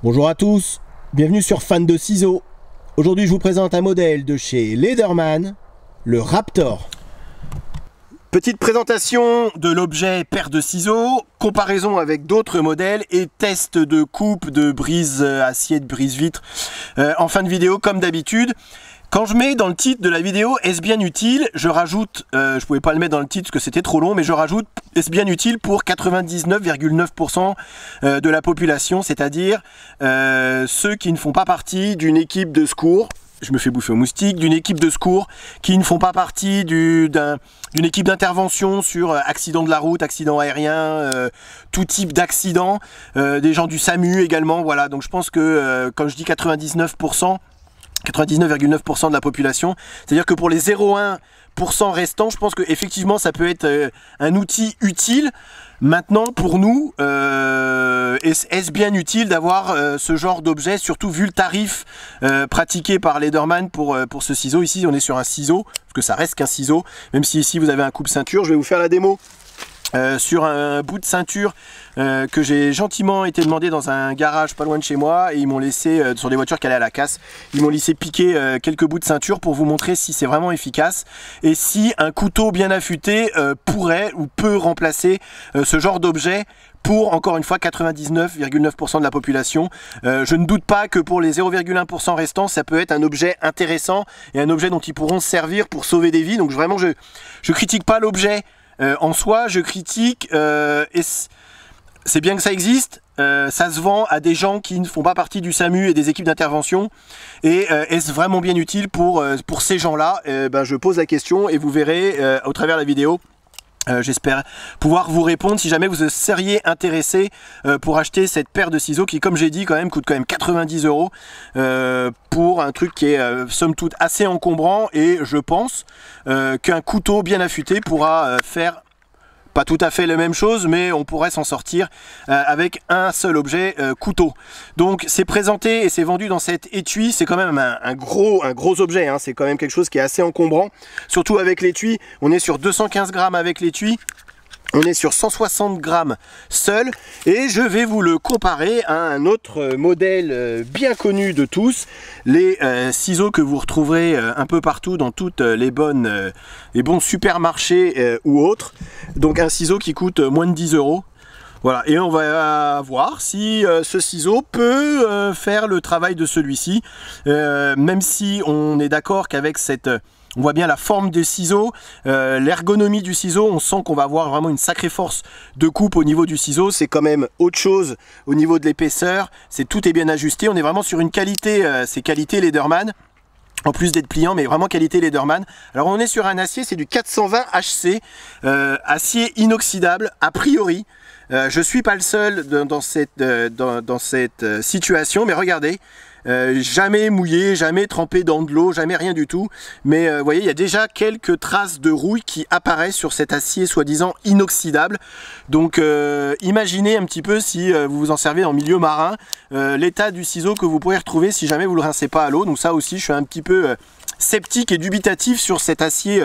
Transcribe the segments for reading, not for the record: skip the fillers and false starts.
Bonjour à tous, bienvenue sur Fan de Ciseaux. Aujourd'hui je vous présente un modèle de chez Leatherman, le Raptor. Petite présentation de l'objet paire de ciseaux, comparaison avec d'autres modèles et test de coupe, de brise acier, de brise vitre en fin de vidéo comme d'habitude. Quand je mets dans le titre de la vidéo « Est-ce bien utile ?», je rajoute, je pouvais pas le mettre dans le titre parce que c'était trop long, mais je rajoute « Est-ce bien utile ?» pour 99,9% de la population, c'est-à-dire ceux qui ne font pas partie d'une équipe de secours. Je me fais bouffer aux moustiques, d'une équipe de secours qui ne font pas partie d'une équipe d'intervention sur accident de la route, accident aérien, tout type d'accident, des gens du SAMU également, voilà. Donc je pense que quand je dis 99,9% de la population, c'est-à-dire que pour les 0,1% restants, je pense qu'effectivement ça peut être un outil utile. Maintenant pour nous, est-ce bien utile d'avoir ce genre d'objet, surtout vu le tarif pratiqué par Leatherman pour ce ciseau. Ici on est sur un ciseau, parce que ça reste qu'un ciseau, même si ici vous avez un coupe-ceinture. Je vais vous faire la démo sur un bout de ceinture que j'ai gentiment été demandé dans un garage pas loin de chez moi, et ils m'ont laissé sur des voitures qui allaient à la casse, ils m'ont laissé piquer quelques bouts de ceinture pour vous montrer si c'est vraiment efficace et si un couteau bien affûté pourrait ou peut remplacer ce genre d'objet pour, encore une fois, 99,9% de la population. Je ne doute pas que pour les 0,1% restants, ça peut être un objet intéressant et un objet dont ils pourront se servir pour sauver des vies. Donc vraiment, je critique pas l'objet en soi, je critique, et c'est bien que ça existe, ça se vend à des gens qui ne font pas partie du SAMU et des équipes d'intervention, et est-ce vraiment bien utile pour ces gens-là? Je pose la question et vous verrez au travers de la vidéo. J'espère pouvoir vous répondre si jamais vous seriez intéressé pour acheter cette paire de ciseaux qui, comme j'ai dit, coûte quand même 90 € pour un truc qui est somme toute assez encombrant, et je pense qu'un couteau bien affûté pourra faire pas tout à fait la même chose, mais on pourrait s'en sortir avec un seul objet, couteau. Donc c'est présenté et c'est vendu dans cet étui. C'est quand même un gros objet, hein. C'est quand même quelque chose qui est assez encombrant, surtout avec l'étui. On est sur 215 grammes avec l'étui. On est sur 160 grammes seul, et je vais vous le comparer à un autre modèle bien connu de tous, les ciseaux que vous retrouverez un peu partout dans toutes les bons supermarchés ou autres. Donc un ciseau qui coûte moins de 10 €. Voilà, et on va voir si ce ciseau peut faire le travail de celui-ci, même si on est d'accord qu'avec cette... On voit bien la forme des ciseaux, l'ergonomie du ciseau, on sent qu'on va avoir vraiment une sacrée force de coupe au niveau du ciseau. C'est quand même autre chose au niveau de l'épaisseur, tout est bien ajusté. On est vraiment sur une qualité, c'est qualité Leatherman, en plus d'être pliant, mais vraiment qualité Leatherman. Alors on est sur un acier, c'est du 420 HC, acier inoxydable a priori. Je suis pas le seul dans cette situation, mais regardez. Jamais mouillé, jamais trempé dans de l'eau, jamais rien du tout. Mais vous voyez, il y a déjà quelques traces de rouille qui apparaissent sur cet acier soi-disant inoxydable. Donc imaginez un petit peu, si vous vous en servez en milieu marin, l'état du ciseau que vous pourrez retrouver si jamais vous le rincez pas à l'eau. Donc ça aussi, je suis un petit peu sceptique et dubitatif sur cet acier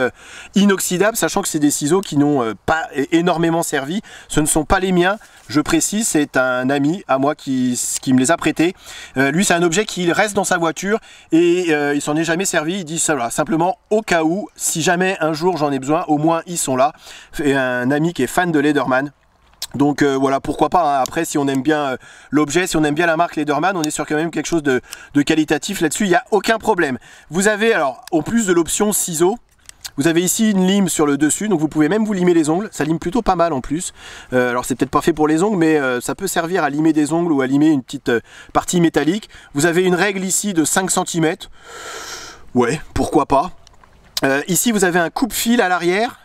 inoxydable, sachant que c'est des ciseaux qui n'ont pas énormément servi. Ce ne sont pas les miens, je précise, c'est un ami à moi qui me les a prêtés. Lui, c'est un objet qui reste dans sa voiture et il s'en est jamais servi. Il dit ça, voilà, simplement au cas où, si jamais un jour j'en ai besoin, au moins ils sont là. Et un ami qui est fan de Leatherman. Donc voilà, pourquoi pas, hein. Après, si on aime bien l'objet, si on aime bien la marque Leatherman, on est sur quand même quelque chose de qualitatif là-dessus, il n'y a aucun problème. Vous avez, alors, en plus de l'option ciseaux, vous avez ici une lime sur le dessus, donc vous pouvez même vous limer les ongles, ça lime plutôt pas mal en plus. Alors c'est peut-être pas fait pour les ongles, mais ça peut servir à limer des ongles ou à limer une petite partie métallique. Vous avez une règle ici de 5 cm, ouais, pourquoi pas. Ici vous avez un coupe-fil à l'arrière,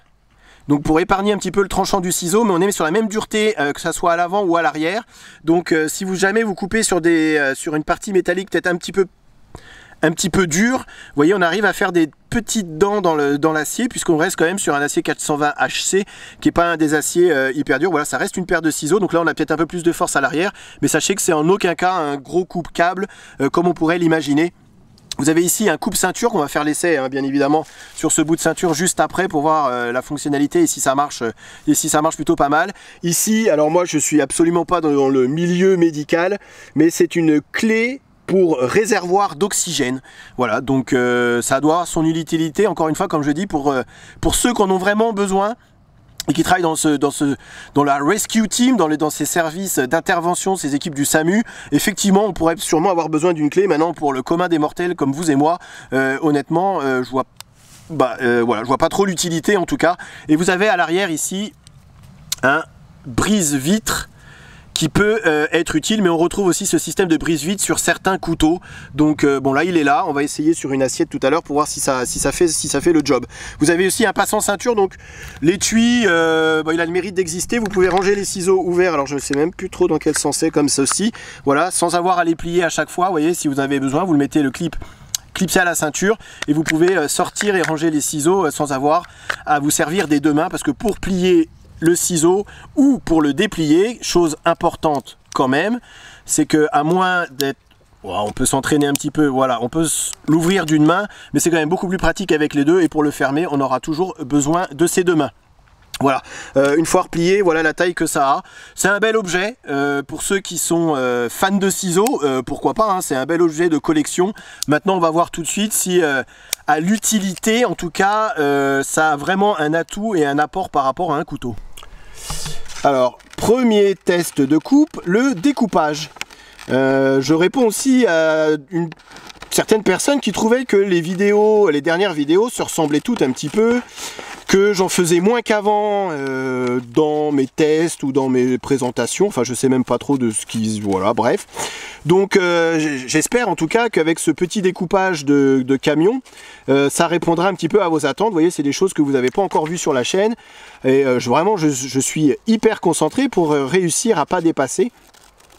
donc pour épargner un petit peu le tranchant du ciseau, mais on est sur la même dureté que ça soit à l'avant ou à l'arrière. Donc si jamais vous coupez sur une partie métallique peut-être un petit peu dur, vous voyez, on arrive à faire des petites dents dans l'acier, puisqu'on reste quand même sur un acier 420 HC qui n'est pas un des aciers hyper durs. Voilà, ça reste une paire de ciseaux, donc là on a peut-être un peu plus de force à l'arrière, mais sachez que c'est en aucun cas un gros coupe-câble comme on pourrait l'imaginer. Vous avez ici un coupe-ceinture qu'on va faire l'essai, hein, bien évidemment, sur ce bout de ceinture juste après pour voir la fonctionnalité et si ça marche plutôt pas mal. Ici, alors moi je suis absolument pas dans le milieu médical, mais c'est une clé pour réservoir d'oxygène. Voilà, donc ça doit avoir son utilité, encore une fois, comme je dis, pour ceux qui en ont vraiment besoin et qui travaillent dans la rescue team, dans ces services d'intervention, ces équipes du SAMU. Effectivement, on pourrait sûrement avoir besoin d'une clé. Maintenant, pour le commun des mortels comme vous et moi, honnêtement, je vois pas trop l'utilité en tout cas. Et vous avez à l'arrière ici un brise-vitre qui peut être utile, mais on retrouve aussi ce système de brise-vitre sur certains couteaux. Donc bon, là il est là, on va essayer sur une assiette tout à l'heure pour voir si ça fait le job. Vous avez aussi un passant ceinture, donc l'étui, il a le mérite d'exister. Vous pouvez ranger les ciseaux ouverts, alors je ne sais même plus trop dans quel sens c'est, comme ceci, voilà, sans avoir à les plier à chaque fois. Vous voyez, si vous avez besoin, vous le mettez le clipsé à la ceinture et vous pouvez sortir et ranger les ciseaux sans avoir à vous servir des deux mains, parce que pour plier le ciseau ou pour le déplier, chose importante quand même, c'est que à moins d'être, on peut s'entraîner un petit peu, voilà, on peut l'ouvrir d'une main, mais c'est quand même beaucoup plus pratique avec les deux, et pour le fermer, on aura toujours besoin de ces deux mains. Voilà, une fois replié, voilà la taille que ça a. C'est un bel objet, pour ceux qui sont fans de ciseaux, pourquoi pas, hein, c'est un bel objet de collection. Maintenant on va voir tout de suite si à l'utilité, en tout cas, ça a vraiment un atout et un apport par rapport à un couteau. Alors, premier test de coupe, le découpage. Je réponds aussi à certaines personnes qui trouvaient que les dernières vidéos se ressemblaient toutes un petit peu, que j'en faisais moins qu'avant dans mes tests ou dans mes présentations. Enfin, je sais même pas trop de ce qui... Voilà, bref. Donc, j'espère en tout cas qu'avec ce petit découpage de camion, ça répondra un petit peu à vos attentes. Vous voyez, c'est des choses que vous n'avez pas encore vues sur la chaîne. Et vraiment, je suis hyper concentré pour réussir à pas dépasser.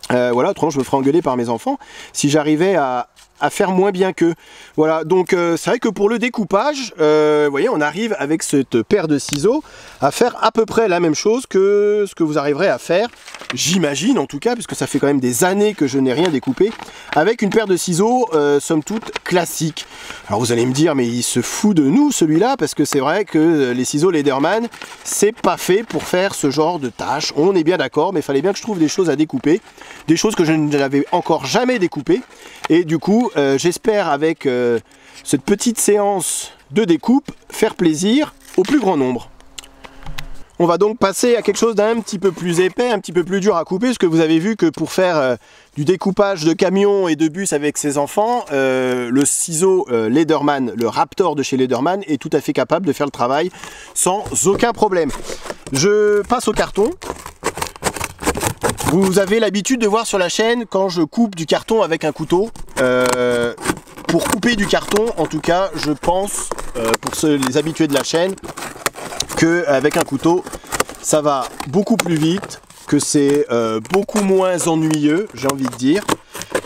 Voilà, autrement je me ferais engueuler par mes enfants si j'arrivais à faire moins bien qu'eux. Voilà, donc c'est vrai que pour le découpage, vous voyez, on arrive avec cette paire de ciseaux à faire à peu près la même chose que ce que vous arriverez à faire, j'imagine en tout cas, puisque ça fait quand même des années que je n'ai rien découpé, avec une paire de ciseaux, somme toute, classique. Alors vous allez me dire, mais il se fout de nous celui-là, parce que c'est vrai que les ciseaux Lederman, c'est pas fait pour faire ce genre de tâches, on est bien d'accord, mais il fallait bien que je trouve des choses à découper, des choses que je n'avais encore jamais découpées, et du coup, j'espère avec cette petite séance de découpe faire plaisir au plus grand nombre. On va donc passer à quelque chose d'un petit peu plus épais, un petit peu plus dur à couper, parce que vous avez vu que pour faire du découpage de camions et de bus avec ses enfants, le ciseau Lederman, le Raptor de chez Lederman, est tout à fait capable de faire le travail sans aucun problème. Je passe au carton. Vous avez l'habitude de voir sur la chaîne quand je coupe du carton avec un couteau. Pour couper du carton, en tout cas, je pense, pour les habitués de la chaîne, qu'avec un couteau, ça va beaucoup plus vite, que c'est beaucoup moins ennuyeux, j'ai envie de dire,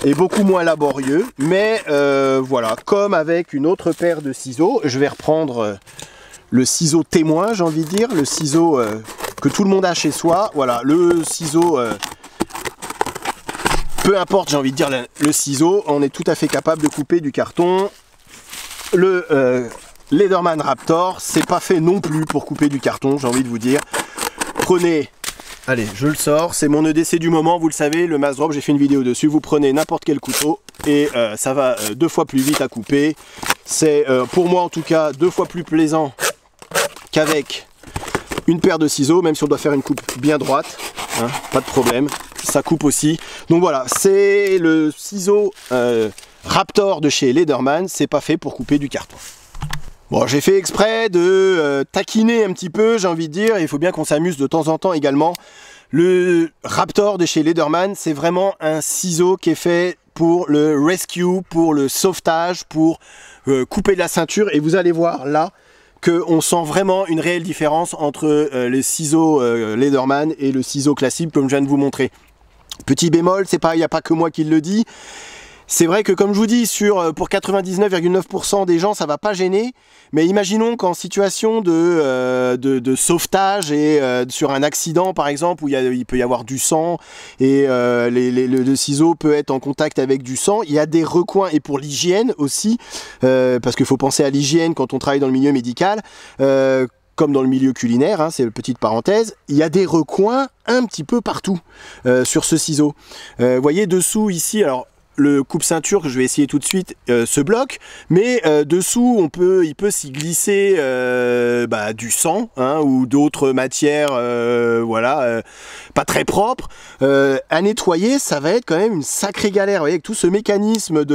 et beaucoup moins laborieux. Mais voilà, comme avec une autre paire de ciseaux, je vais reprendre le ciseau témoin, j'ai envie de dire, le ciseau que tout le monde a chez soi. Voilà, le ciseau... peu importe, j'ai envie de dire, le ciseau, on est tout à fait capable de couper du carton. Le Lederman Raptor, c'est pas fait non plus pour couper du carton, j'ai envie de vous dire. Prenez, allez, je le sors, c'est mon EDC du moment, vous le savez, le mass drop, j'ai fait une vidéo dessus. Vous prenez n'importe quel couteau et ça va 2 fois plus vite à couper. C'est pour moi en tout cas 2 fois plus plaisant qu'avec une paire de ciseaux, même si on doit faire une coupe bien droite, hein, pas de problème. Ça coupe aussi. Donc voilà, c'est le ciseau Raptor de chez Lederman, c'est pas fait pour couper du carton. Bon, j'ai fait exprès de taquiner un petit peu, j'ai envie de dire, et il faut bien qu'on s'amuse de temps en temps également. Le Raptor de chez Lederman, c'est vraiment un ciseau qui est fait pour le rescue, pour le sauvetage, pour couper de la ceinture, et vous allez voir là qu'on sent vraiment une réelle différence entre les ciseaux Lederman et le ciseau classique comme je viens de vous montrer. Petit bémol, il n'y a pas que moi qui le dis, C'est vrai que comme je vous dis, pour 99,9% des gens, ça va pas gêner. Mais imaginons qu'en situation de sauvetage et sur un accident par exemple où il peut y avoir du sang et le ciseau peut être en contact avec du sang, il y a des recoins et pour l'hygiène aussi, parce qu'il faut penser à l'hygiène quand on travaille dans le milieu médical. Comme dans le milieu culinaire, hein, c'est une petite parenthèse, il y a des recoins un petit peu partout sur ce ciseau. Vous voyez dessous ici, alors le coupe-ceinture que je vais essayer tout de suite se bloque, mais dessous il peut s'y glisser du sang hein, ou d'autres matières voilà, pas très propres. À nettoyer, ça va être quand même une sacrée galère. Vous voyez, avec tout ce mécanisme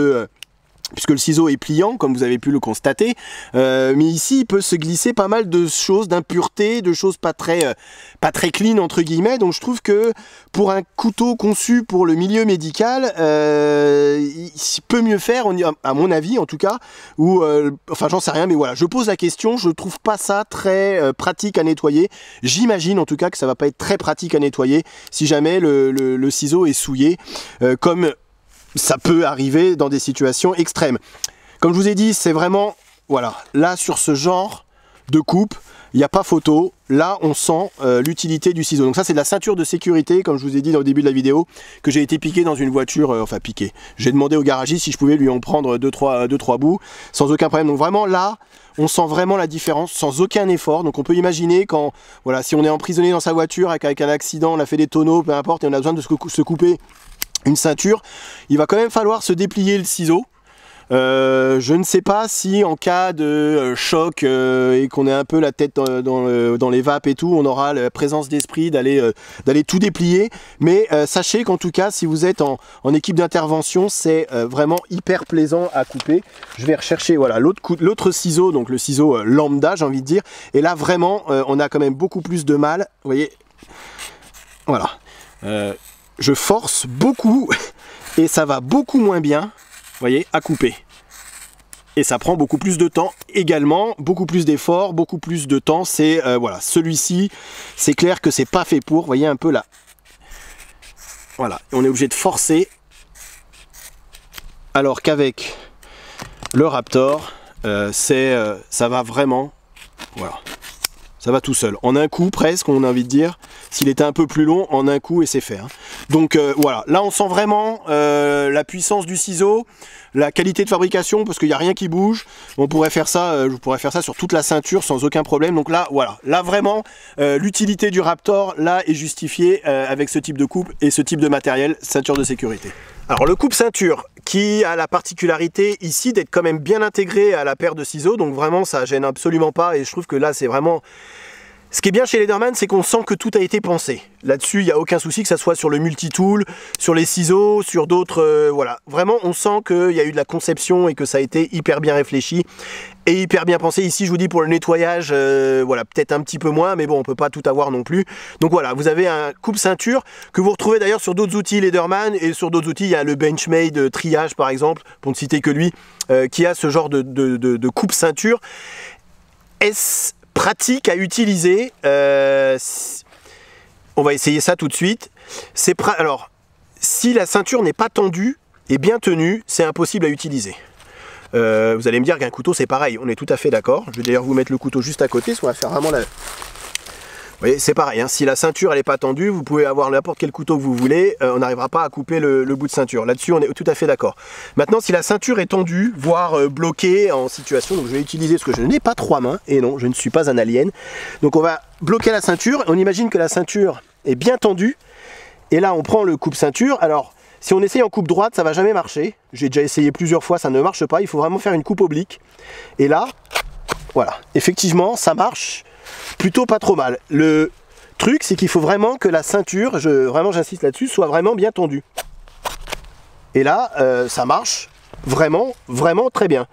puisque le ciseau est pliant, comme vous avez pu le constater, mais ici il peut se glisser pas mal de choses, d'impuretés, de choses pas très clean entre guillemets, donc je trouve que pour un couteau conçu pour le milieu médical, il peut mieux faire, à mon avis en tout cas, ou enfin j'en sais rien, mais voilà, je pose la question, je trouve pas ça très pratique à nettoyer, j'imagine en tout cas que ça va pas être très pratique à nettoyer si jamais le ciseau est souillé, comme ça peut arriver dans des situations extrêmes. Comme je vous ai dit, c'est vraiment, voilà, là sur ce genre de coupe, il n'y a pas photo. Là, on sent l'utilité du ciseau. Donc ça, c'est de la ceinture de sécurité, comme je vous ai dit au début de la vidéo, que j'ai été piqué dans une voiture, enfin piqué. J'ai demandé au garagiste si je pouvais lui en prendre 2-3 bouts, sans aucun problème. Donc vraiment, là, on sent vraiment la différence, sans aucun effort. Donc on peut imaginer quand, voilà, si on est emprisonné dans sa voiture avec un accident, on a fait des tonneaux, peu importe, et on a besoin de se couper une ceinture, il va quand même falloir se déplier le ciseau. Je ne sais pas si en cas de choc et qu'on ait un peu la tête dans les vapes et tout, on aura la présence d'esprit d'aller tout déplier, mais sachez qu'en tout cas si vous êtes en équipe d'intervention, c'est vraiment hyper plaisant à couper. Je vais rechercher voilà, l'autre ciseau, donc le ciseau lambda j'ai envie de dire, et là vraiment on a quand même beaucoup plus de mal, vous voyez, voilà. Je force beaucoup et ça va beaucoup moins bien, vous voyez, à couper. Et ça prend beaucoup plus de temps également, beaucoup plus d'efforts, beaucoup plus de temps. C'est voilà, celui-ci, c'est clair que c'est pas fait pour, vous voyez un peu là. Voilà, on est obligé de forcer. Alors qu'avec le Raptor, ça va vraiment, voilà. Ça va tout seul, en un coup presque, on a envie de dire. S'il était un peu plus long, en un coup et c'est fait. Hein. Donc voilà, là on sent vraiment la puissance du ciseau, la qualité de fabrication, parce qu'il n'y a rien qui bouge. On pourrait faire ça, je pourrais faire ça sur toute la ceinture sans aucun problème. Donc là, voilà, là vraiment, l'utilité du Raptor, là, est justifiée avec ce type de coupe et ce type de matériel, ceinture de sécurité. Alors le coupe-ceinture, qui a la particularité ici d'être quand même bien intégré à la paire de ciseaux, donc vraiment ça gêne absolument pas et je trouve que là c'est vraiment... Ce qui est bien chez Lederman, c'est qu'on sent que tout a été pensé. Là-dessus, il n'y a aucun souci, que ça soit sur le multitool, sur les ciseaux, sur d'autres... voilà, vraiment on sent qu'il y a eu de la conception et que ça a été hyper bien réfléchi et hyper bien pensé. Ici, je vous dis pour le nettoyage, voilà, peut-être un petit peu moins, mais bon, on peut pas tout avoir non plus. Donc voilà, vous avez un coupe-ceinture que vous retrouvez d'ailleurs sur d'autres outils Lederman et sur d'autres outils, il y a le Benchmade triage par exemple, pour ne citer que lui, qui a ce genre de coupe-ceinture. Est-ce pratique à utiliser? On va essayer ça tout de suite. Alors, si la ceinture n'est pas tendue et bien tenue, c'est impossible à utiliser. Vous allez me dire qu'un couteau c'est pareil, on est tout à fait d'accord. Je vais d'ailleurs vous mettre le couteau juste à côté, parce qu'on va faire vraiment la... Vous voyez, c'est pareil, hein. Si la ceinture elle n'est pas tendue, vous pouvez avoir n'importe quel couteau que vous voulez, on n'arrivera pas à couper le bout de ceinture. Là-dessus, on est tout à fait d'accord. Maintenant, si la ceinture est tendue, voire bloquée en situation, donc je vais utiliser ce que je n'ai pas 3 mains, et non, je ne suis pas un alien. Donc on va bloquer la ceinture, on imagine que la ceinture est bien tendue, et là on prend le coupe-ceinture. Alors, si on essaye en coupe droite, ça va jamais marcher. J'ai déjà essayé plusieurs fois, ça ne marche pas, il faut vraiment faire une coupe oblique. Et là, voilà, effectivement, ça marche plutôt pas trop mal. Le truc, c'est qu'il faut vraiment que la ceinture, vraiment j'insiste là-dessus, soit vraiment bien tendue. Et là, ça marche vraiment, vraiment très bien.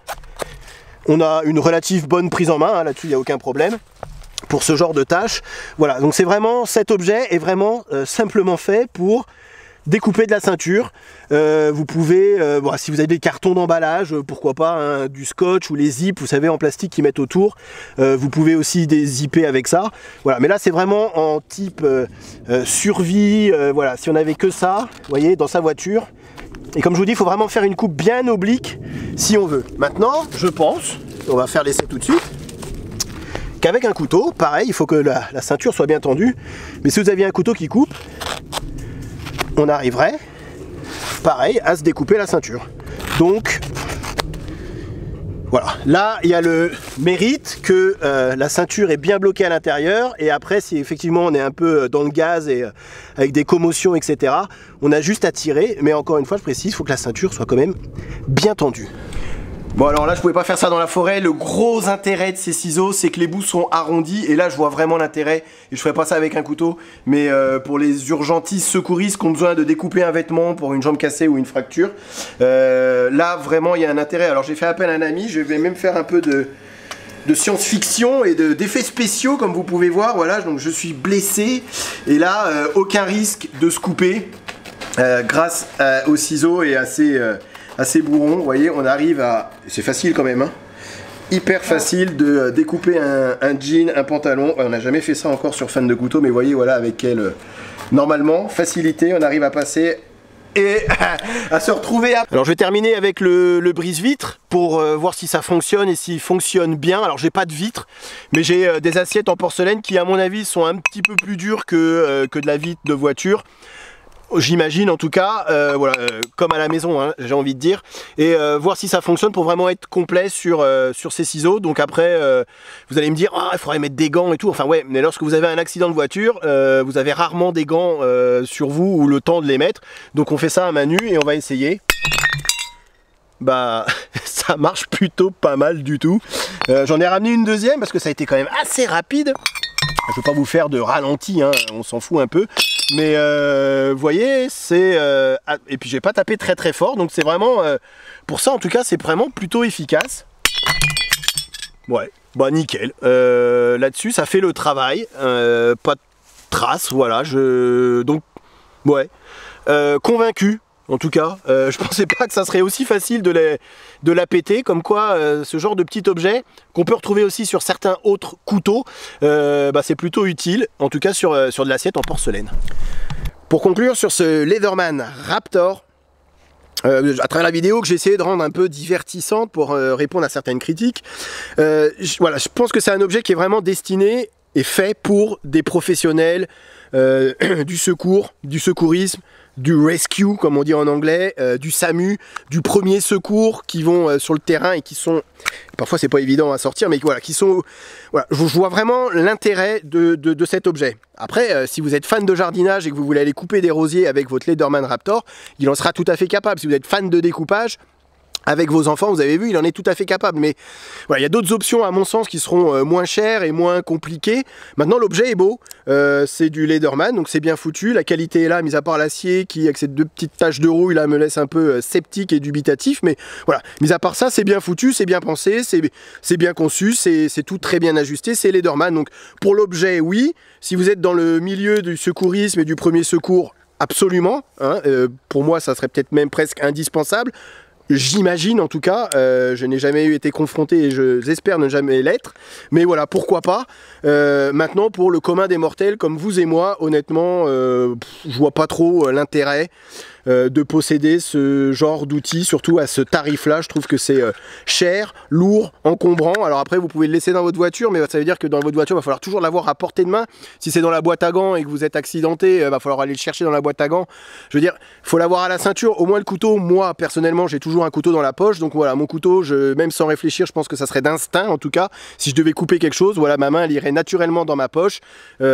On a une relative bonne prise en main, hein, là-dessus il n'y a aucun problème. Pour ce genre de tâches, voilà, donc c'est vraiment, cet objet est vraiment simplement fait pour découper de la ceinture. Vous pouvez, bon, si vous avez des cartons d'emballage, pourquoi pas, hein, du scotch ou les zips, vous savez, en plastique qu'ils mettent autour. Vous pouvez aussi dézipper avec ça. Voilà, mais là c'est vraiment en type survie. Voilà, si on avait que ça, vous voyez, dans sa voiture, Et comme je vous dis, il faut vraiment faire une coupe bien oblique si on veut. Maintenant, je pense, on va faire l'essai tout de suite, qu'avec un couteau, pareil, il faut que la ceinture soit bien tendue. Mais si vous aviez un couteau qui coupe, on arriverait, pareil, à se découper la ceinture. Donc, voilà. Là, il y a le mérite que la ceinture est bien bloquée à l'intérieur. Et après, si effectivement on est un peu dans le gaz et avec des commotions, etc., on a juste à tirer. Mais encore une fois, je précise, il faut que la ceinture soit quand même bien tendue. Bon, alors là, je pouvais pas faire ça dans la forêt. Le gros intérêt de ces ciseaux, c'est que les bouts sont arrondis. Et là, je vois vraiment l'intérêt. Et je ferai pas ça avec un couteau. Mais pour les urgentistes, secouristes qui ont besoin de découper un vêtement pour une jambe cassée ou une fracture, là, vraiment, il y a un intérêt. Alors, j'ai fait appel à un ami. Je vais même faire un peu de science-fiction et d'effets spéciaux, comme vous pouvez voir. Voilà, donc je suis blessé. Et là, aucun risque de se couper grâce aux ciseaux et à ces bourrons. Vous voyez, on arrive à... C'est facile quand même, hein. Hyper facile de découper un jean, un pantalon. On n'a jamais fait ça encore sur Fan de Couteau, mais vous voyez, voilà, avec quelle... Normalement, facilité, on arrive à passer et à se retrouver. Alors je vais terminer avec le brise-vitre pour voir si ça fonctionne et s'il fonctionne bien. Alors j'ai pas de vitre, mais j'ai des assiettes en porcelaine qui à mon avis sont un petit peu plus dures que de la vitre de voiture. J'imagine en tout cas, voilà, comme à la maison, hein, j'ai envie de dire, et voir si ça fonctionne pour vraiment être complet sur ces ciseaux. Donc après, vous allez me dire, ah, il faudrait mettre des gants et tout. Enfin ouais, mais lorsque vous avez un accident de voiture, vous avez rarement des gants sur vous ou le temps de les mettre. Donc on fait ça à main nue et on va essayer. Bah, ça marche plutôt pas mal du tout. J'en ai ramené une deuxième parce que ça a été quand même assez rapide. Je ne veux pas vous faire de ralenti, hein, on s'en fout un peu. Mais vous voyez, c'est... et puis j'ai pas tapé très très fort, donc c'est vraiment... pour ça en tout cas, c'est vraiment plutôt efficace. Ouais, bah nickel. Là-dessus, ça fait le travail. Pas de traces, voilà. Donc, ouais. Convaincu. En tout cas, je pensais pas que ça serait aussi facile de la péter, comme quoi ce genre de petit objet qu'on peut retrouver aussi sur certains autres couteaux, bah, c'est plutôt utile, en tout cas sur de l'assiette en porcelaine. Pour conclure sur ce Leatherman Raptor, à travers la vidéo que j'ai essayé de rendre un peu divertissante pour répondre à certaines critiques, voilà, je pense que c'est un objet qui est vraiment destiné et fait pour des professionnels du secours, du secourisme, du rescue comme on dit en anglais, du SAMU, du premier secours qui vont sur le terrain et qui sont, parfois c'est pas évident à sortir, mais voilà, qui sont, voilà, je vois vraiment l'intérêt de cet objet. Après, si vous êtes fan de jardinage et que vous voulez aller couper des rosiers avec votre Leatherman Raptor, il en sera tout à fait capable. Si vous êtes fan de découpage, avec vos enfants, vous avez vu, il en est tout à fait capable. Mais voilà, il y a d'autres options à mon sens qui seront moins chères et moins compliquées. Maintenant, l'objet est beau. C'est du Leatherman, donc c'est bien foutu. La qualité est là, mis à part l'acier qui, avec ces deux petites taches de rouille, là, me laisse un peu sceptique et dubitatif. Mais voilà, mis à part ça, c'est bien foutu, c'est bien pensé, c'est bien conçu, c'est tout très bien ajusté. C'est Leatherman. Donc pour l'objet, oui. Si vous êtes dans le milieu du secourisme et du premier secours, absolument. Hein, pour moi, ça serait peut-être même presque indispensable. J'imagine en tout cas, je n'ai jamais été confronté et j'espère ne jamais l'être, mais voilà, pourquoi pas. Maintenant, pour le commun des mortels comme vous et moi, honnêtement, je vois pas trop l'intérêt de posséder ce genre d'outils, surtout à ce tarif-là. Je trouve que c'est cher, lourd, encombrant. Alors après, vous pouvez le laisser dans votre voiture, mais ça veut dire que dans votre voiture, il va falloir toujours l'avoir à portée de main. Si c'est dans la boîte à gants et que vous êtes accidenté, il va falloir aller le chercher dans la boîte à gants. Je veux dire, il faut l'avoir à la ceinture. Au moins le couteau, moi, personnellement, j'ai toujours un couteau dans la poche. Donc voilà, mon couteau, même sans réfléchir, je pense que ça serait d'instinct, en tout cas. Si je devais couper quelque chose, voilà, ma main, elle irait naturellement dans ma poche.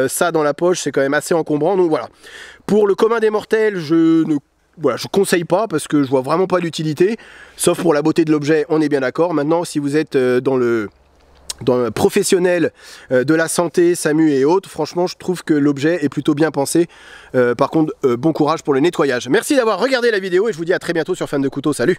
Ça, dans la poche, c'est quand même assez encombrant. Donc voilà. Pour le commun des mortels, je conseille pas parce que je vois vraiment pas l'utilité, sauf pour la beauté de l'objet, on est bien d'accord. Maintenant, si vous êtes dans le professionnel de la santé, SAMU et autres, franchement, je trouve que l'objet est plutôt bien pensé. Par contre, bon courage pour le nettoyage. Merci d'avoir regardé la vidéo et je vous dis à très bientôt sur Fan de Couteau. Salut!